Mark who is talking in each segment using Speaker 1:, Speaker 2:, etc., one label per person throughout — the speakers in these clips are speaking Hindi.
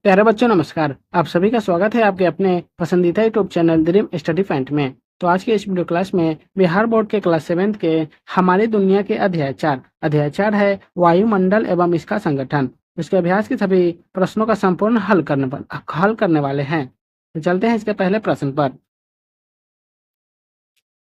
Speaker 1: प्यारे बच्चों नमस्कार। आप सभी का स्वागत है आपके अपने पसंदीदा YouTube channel dream study point में। तो आज के इस वीडियो क्लास में बिहार बोर्ड के क्लास 7th के हमारी दुनिया के अध्याय 4 है वायुमंडल एवं इसका संगठन। इसके अभ्यास के सभी प्रश्नों का संपूर्ण हल करने वाले हैं। तो चलते हैं इसके पहले प्रश्न पर।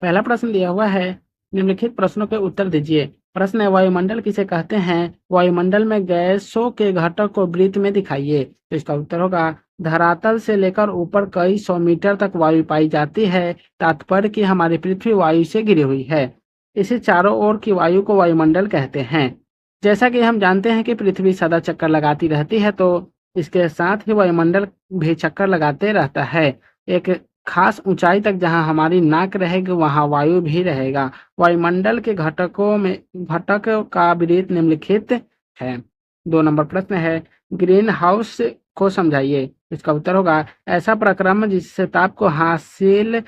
Speaker 1: पहला प्रश्न दिया हुआ है, निम्नलिखित प्रश्नों के उत्तर दीजिए। प्रश्न है, वायुमंडल किसे कहते हैं? वायुमंडल में गैसों के घटक को वृत्त में दिखाइए। तो इसका उत्तर होगा, धरातल से लेकर ऊपर कई सौ मीटर तक वायु पाई जाती है। तात्पर्य कि हमारी पृथ्वी वायु से घिरी हुई है। इसे चारों ओर की वायु को वायुमंडल कहते हैं। जैसा कि हम जानते हैं कि पृथ्वी सदा चक्कर लगाती रहती है, तो इसके साथ ही वायुमंडल भी चक्कर लगाते रहता है। एक खास ऊंचाई तक जहां हमारी नाक रहेगी वहां वायु भी रहेगा। वायुमंडल के घटक का वृत्त निम्नलिखित है। 2 नंबर प्रश्न है, ग्रीन हाउस को समझाइए। इसका उत्तर होगा, ऐसा प्रक्रम जिससे ताप को हासिल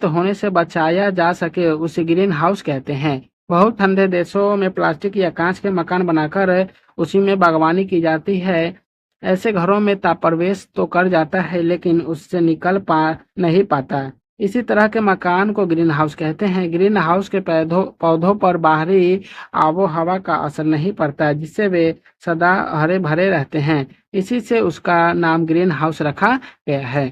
Speaker 1: होने से बचाया जा सके उसे ग्रीन हाउस कहते हैं। बहुत ठंडे देशों में प्लास्टिक या कांच के मकान बनाकर उसी में बागवानी की जाती है। ऐसे घरों में ताप प्रवेश तो कर जाता है लेकिन उससे निकल नहीं पाता। इसी तरह के मकान को ग्रीन हाउस कहते हैं। ग्रीन हाउस के पौधों पर बाहरी आबो हवा का असर नहीं पड़ता, जिससे वे सदा हरे भरे रहते हैं। इसी से उसका नाम ग्रीन हाउस रखा गया है।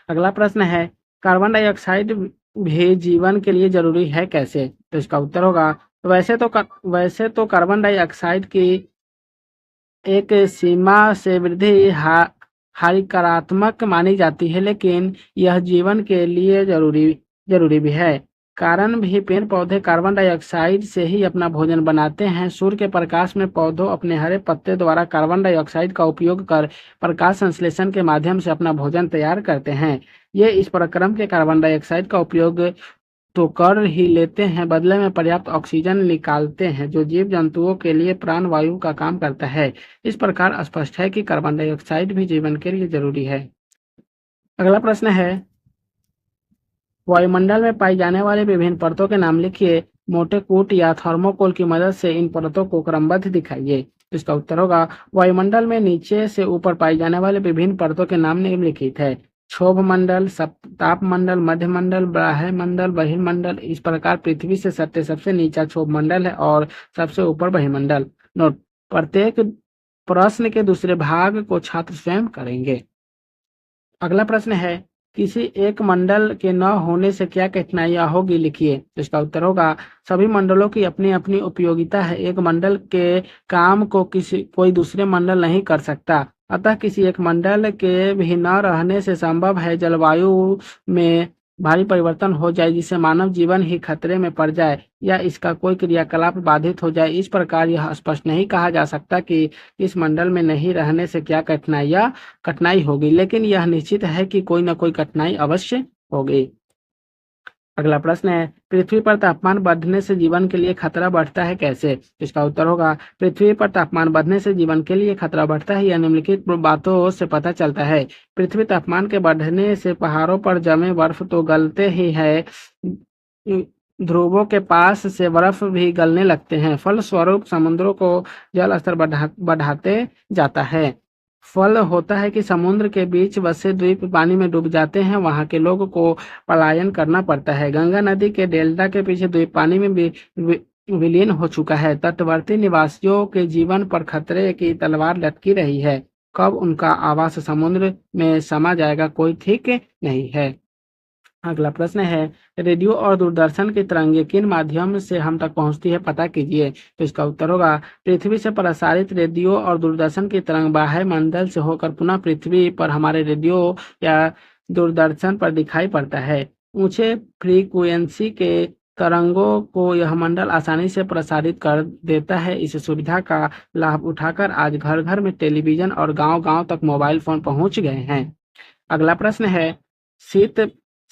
Speaker 1: अगला प्रश्न है, कार्बन डाइऑक्साइड भी जीवन के लिए जरूरी है कैसे? तो इसका उत्तर होगा, वैसे तो कार्बन डाइऑक्साइड की एक सीमा से वृद्धि हानिकारात्मक मानी जाती है, लेकिन यह जीवन के लिए जरूरी भी है। कारण भी पेड़ पौधे कार्बन डाइऑक्साइड से ही अपना भोजन बनाते हैं। सूर्य के प्रकाश में पौधों अपने हरे पत्ते द्वारा कार्बन डाइऑक्साइड का उपयोग कर प्रकाश संश्लेषण के माध्यम से अपना भोजन तैयार करते हैं। ये इस प्रक्रम के कार्बन डाइऑक्साइड का उपयोग तो कर ही लेते हैं, बदले में पर्याप्त ऑक्सीजन निकालते हैं, जो जीव जंतुओं के लिए प्राण वायु का काम करता है। इस प्रकार स्पष्ट है कि कार्बन डाइऑक्साइड भी जीवन के लिए जरूरी है। अगला प्रश्न है, वायुमंडल में पाई जाने वाली विभिन्न परतों के नाम लिखिए। मोटे कूट या थर्मोकोल की मदद से इन परतों को क्रमबद्ध दिखाइए। तो इसका उत्तर होगा, वायुमंडल में नीचे से ऊपर पाई जाने वाले विभिन्न परतों के नाम निम्नलिखित है। क्षोभ मंडल, ताप मंडल, मध्य मंडल, बाह्य मंडल, बहिर्मंडल। इस प्रकार पृथ्वी से सटते सबसे नीचा क्षोभ मंडल है और सबसे ऊपर बहिर्मंडल। नोट, प्रत्येक प्रश्न के दूसरे भाग को छात्र स्वयं करेंगे। अगला प्रश्न है, किसी एक मंडल के न होने से क्या कठिनाइयां होगी, लिखिए। तो इसका उत्तर होगा, सभी मंडलों की अपनी अपनी उपयोगिता है। एक मंडल के काम को कोई दूसरे मंडल नहीं कर सकता। अतः किसी एक मंडल के भी न रहने से संभव है जलवायु में भारी परिवर्तन हो जाए, जिससे मानव जीवन ही खतरे में पड़ जाए या इसका कोई क्रियाकलाप बाधित हो जाए। इस प्रकार यह स्पष्ट नहीं कहा जा सकता कि इस मंडल में नहीं रहने से क्या कठिनाई होगी, लेकिन यह निश्चित है कि कोई न कोई कठिनाई अवश्य होगी। अगला प्रश्न है, पृथ्वी पर तापमान बढ़ने से जीवन के लिए खतरा बढ़ता है कैसे? इसका उत्तर होगा, पृथ्वी पर तापमान बढ़ने से जीवन के लिए खतरा बढ़ता है, यह निम्नलिखित बातों से पता चलता है। पृथ्वी तापमान के बढ़ने से पहाड़ों पर जमे बर्फ तो गलते ही है, ध्रुवों के पास से बर्फ भी गलने लगते हैं। फलस्वरूप समुद्रों को जल स्तर बढ़ाते जाता है। फल होता है कि समुद्र के बीच बसे द्वीप पानी में डूब जाते हैं, वहां के लोगों को पलायन करना पड़ता है। गंगा नदी के डेल्टा के पीछे द्वीप पानी में विलीन हो चुका है। तटवर्ती निवासियों के जीवन पर खतरे की तलवार लटकी रही है। कब उनका आवास समुद्र में समा जाएगा, कोई ठीक नहीं है। अगला प्रश्न है, रेडियो और दूरदर्शन की तरंगें किन माध्यम से हम तक पहुंचती है, पता कीजिए। तो इसका उत्तर होगा, पृथ्वी से प्रसारित रेडियो और दूरदर्शन की तरंग बाह्य मंडल से होकर पुनः पृथ्वी पर हमारे रेडियो या दूरदर्शन पर दिखाई पड़ता है। ऊंचे फ्रीक्वेंसी के तरंगों को यह मंडल आसानी से प्रसारित कर देता है। इस सुविधा का लाभ उठाकर आज घर घर में टेलीविजन और गांव गांव तक मोबाइल फोन पहुंच गए हैं। अगला प्रश्न है, शीत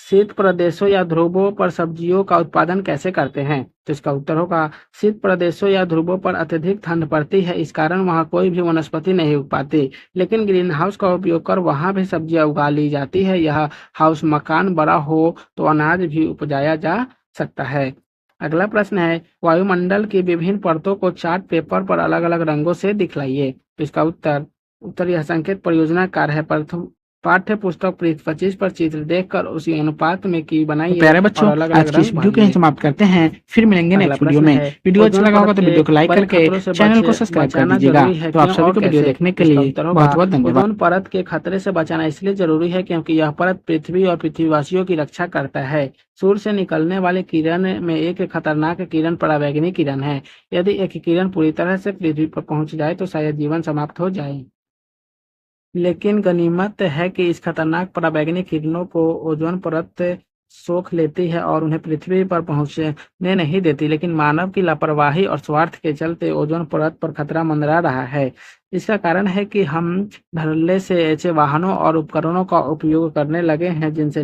Speaker 1: शीत प्रदेशों या ध्रुवों पर सब्जियों का उत्पादन कैसे करते हैं? तो इसका उत्तर होगा, शीत प्रदेशों या ध्रुवों पर अत्यधिक ठंड पड़ती है, इस कारण वहां कोई भी वनस्पति नहीं उग पाती, लेकिन ग्रीन हाउस का उपयोग कर वहां भी सब्जियां उगा ली जाती है। यह हाउस मकान बड़ा हो तो अनाज भी उपजाया जा सकता है। अगला प्रश्न है, वायुमंडल की विभिन्न परतों को चार्ट पेपर पर अलग अलग रंगों से दिखलाइए। तो इसका उत्तर, उत्तर यह संकेत परियोजना कार्य है। प्रथम पाठ्य पुस्तक पृष्ठ 25 पर चित्र देखकर उसी अनुपात में की बनाइए।
Speaker 2: तो प्यारे बच्चों,
Speaker 1: और अलग
Speaker 2: आज
Speaker 1: अलग
Speaker 2: की इस
Speaker 1: रंग
Speaker 2: वीडियो को यहीं
Speaker 1: भरिए।
Speaker 2: समाप्त करते हैं, फिर मिलेंगे
Speaker 1: अगला
Speaker 2: नेक्स्ट वीडियो
Speaker 1: प्रश्न
Speaker 2: में।
Speaker 1: है,
Speaker 2: वीडियो अच्छा
Speaker 1: ओजोन
Speaker 2: लगा होगा
Speaker 1: परत
Speaker 2: तो
Speaker 1: के
Speaker 2: वीडियो को लाइक
Speaker 1: बड़े
Speaker 2: करके
Speaker 1: खतरों से
Speaker 2: चैनल को सब्सक्राइब कर
Speaker 1: बचाना
Speaker 2: दीजिएगा।
Speaker 1: जरूरी है,
Speaker 2: तो आप
Speaker 1: क्यों
Speaker 2: सभी
Speaker 1: और
Speaker 2: को वीडियो
Speaker 1: कैसे?
Speaker 2: देखने के
Speaker 1: इसका
Speaker 2: लिए
Speaker 1: उत्तर
Speaker 2: बहुत
Speaker 1: होगा,
Speaker 2: बहुत धन्यवाद।
Speaker 1: ओजोन परत के खतरे से बचाना इसलिए जरूरी है क्योंकि यह परत पृथ्वी और पृथ्वीवासियों की रक्षा करता है। सूर्य से निकलने वाले किरण में एक खतरनाक किरण पराबैंगनी किरण है। यदि एक किरण पूरी तरह से पृथ्वी पर पहुंच जाए तो शायद जीवन समाप्त हो जाए। लेकिन गनीमत है कि इस खतरनाक पराबैंगनी किरणों को ओजोन परत सोख लेती है और उन्हें पृथ्वी पर पहुंचने नहीं देती। लेकिन मानव की लापरवाही और स्वार्थ के चलते ओजोन परत पर खतरा मंडरा रहा है। इसका कारण है कि हम धड़ल्ले से ऐसे वाहनों और उपकरणों का उपयोग करने लगे हैं जिनसे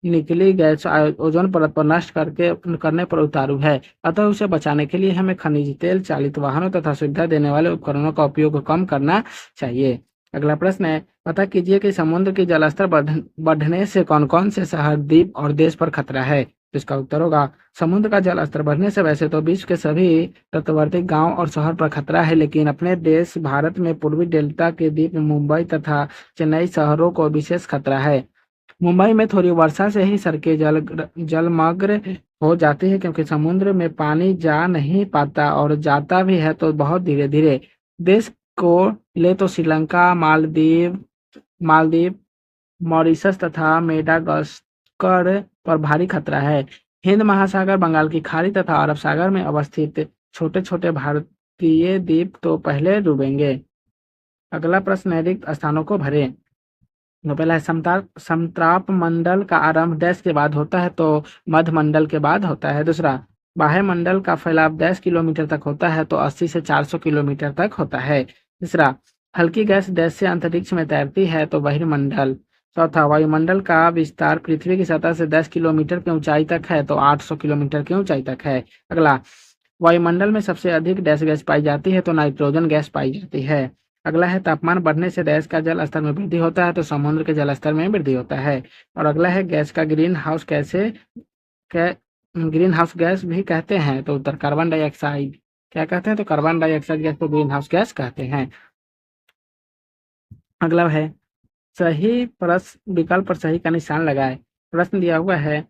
Speaker 1: निकली गैस ओजोन परत पर नष्ट करने पर उतारू है। अतः उसे बचाने के लिए हमें खनिज तेल चालित वाहनों तथा सुविधा देने वाले उपकरणों का उपयोग कम करना चाहिए। अगला प्रश्न है, पता कीजिए कि समुद्र की जलस्तर बढ़ने से कौन कौन से शहर, द्वीप और देश पर खतरा है। तो इसका उत्तर होगा, समुद्र का जलस्तर बढ़ने से वैसे तो विश्व के सभी तटवर्ती गांव और शहर पर खतरा है, लेकिन अपने देश भारत में पूर्वी डेल्टा के द्वीप मुंबई तथा चेन्नई शहरों को विशेष खतरा है। मुंबई में थोड़ी वर्षा से ही सड़कें जलमग्न हो जाती है क्योंकि समुद्र में पानी जा नहीं पाता और जाता भी है तो बहुत धीरे धीरे। देश को ले तो श्रीलंका, मालदीव, मॉरिशस तथा मेडागास्कर पर भारी खतरा है। हिंद महासागर, बंगाल की खाड़ी तथा अरब सागर में अवस्थित छोटे छोटे भारतीय द्वीप तो पहले डूबेंगे। अगला प्रश्न है, रिक्त स्थानों को भरें। तो पहला है, समताप मंडल का आरंभ डैश के बाद होता है तो मध्य मंडल के बाद होता है। दूसरा, बाह्य मंडल का फैलाव 10 किलोमीटर तक होता है तो 80 से 400 किलोमीटर तक होता है। तीसरा, हल्की गैस डैश से अंतरिक्ष में तैरती है तो बहिर्मंडल। चौथा, वायुमंडल का विस्तार पृथ्वी की सतह से 10 किलोमीटर की ऊंचाई तक है तो 800 किलोमीटर की ऊंचाई तक है। अगला, वायुमंडल में सबसे अधिक डैश गैस पाई जाती है तो नाइट्रोजन गैस पाई जाती है। अगला है, तापमान बढ़ने से गैस का जल स्तर में वृद्धि होता है तो समुद्र के जल स्तर में वृद्धि होता है। और अगला है, गैस का ग्रीन हाउस गैस भी कहते हैं। तो उत्तर कार्बन डाइऑक्साइड। क्या कहते हैं? तो कार्बन डाइऑक्साइड गैस को ग्रीन हाउस गैस कहते हैं। अगला है, सही प्रश्न विकल्प पर सही का निशान लगाए। प्रश्न दिया हुआ है,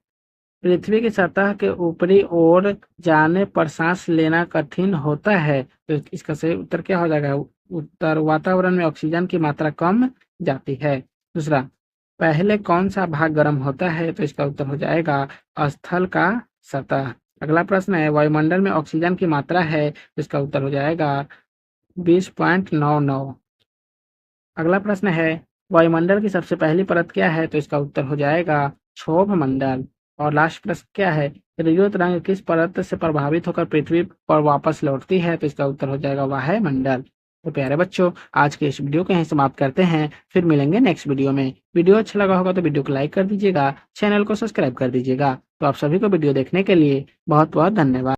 Speaker 1: पृथ्वी की सतह के ऊपरी ओर जाने पर सांस लेना कठिन होता है तो इसका सही उत्तर क्या हो जाएगा? उत्तर, वातावरण में ऑक्सीजन की मात्रा कम जाती है। दूसरा, पहले कौन सा भाग गर्म होता है? तो इसका उत्तर हो जाएगा स्थल का सतह। अगला प्रश्न है, वायुमंडल में ऑक्सीजन की मात्रा है तो इसका उत्तर हो जाएगा 20.99। अगला प्रश्न है, वायुमंडल की सबसे पहली परत क्या है? तो इसका उत्तर हो जाएगा क्षोभ मंडल। और लास्ट प्रश्न क्या है, रेडियो तरंग किस परत से प्रभावित होकर पृथ्वी पर वापस लौटती है? तो इसका उत्तर हो जाएगा वायुमंडल। तो प्यारे बच्चों, आज के इस वीडियो को यहीं समाप्त करते हैं, फिर मिलेंगे नेक्स्ट वीडियो में। वीडियो अच्छा लगा होगा तो वीडियो को लाइक कर दीजिएगा, चैनल को सब्सक्राइब कर दीजिएगा। तो आप सभी को वीडियो देखने के लिए बहुत बहुत धन्यवाद।